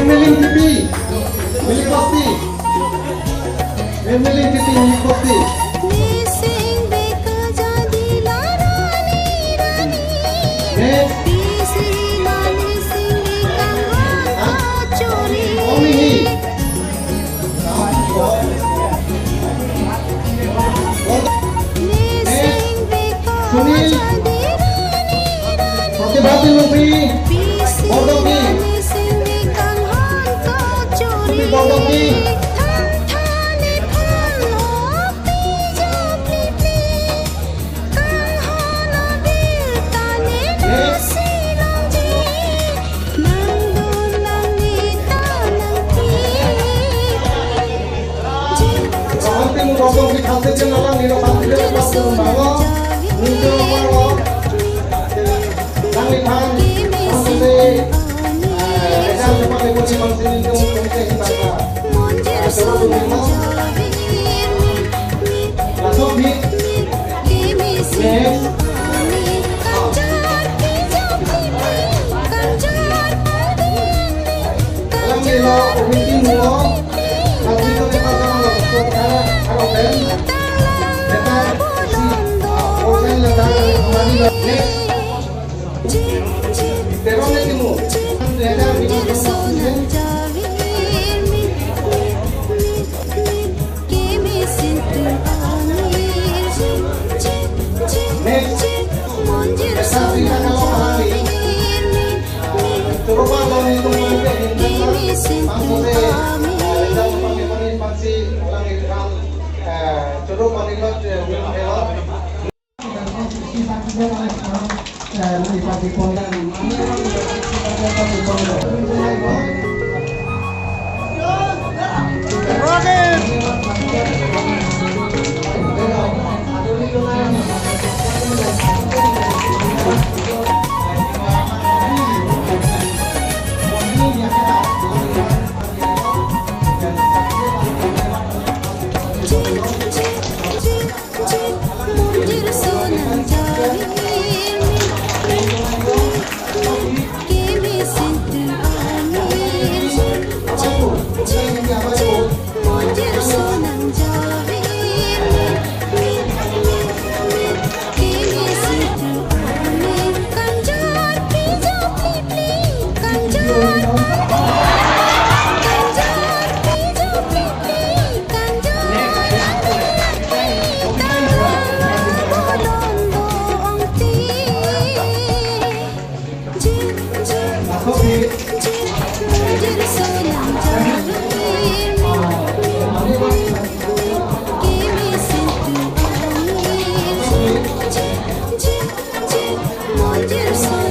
Memeling TV milik Posti. Memeling TV milik Posti. Sunil प्रतिभाती Lufi Bordoki Lufi Bordoki Bordoki खाते चला नीरो खाते चला पास बांगो नीरो Bango Langit Han Maksudnya Esa sepakai kunci maksudnya itu Kunci kita Coba dulu Langsung hit Yes Alam nilo Ubinti mulo Nanti itu kita sama Langsung Kalau ben Kita Si Osen letak Kembali Next Terone timu, ada bikin kemudian. Next, esas kita kalau hari, coba kalau itu mungkin maksudnya, kita pakai masih ulang itu kan, coba pakai menikmati konten Monster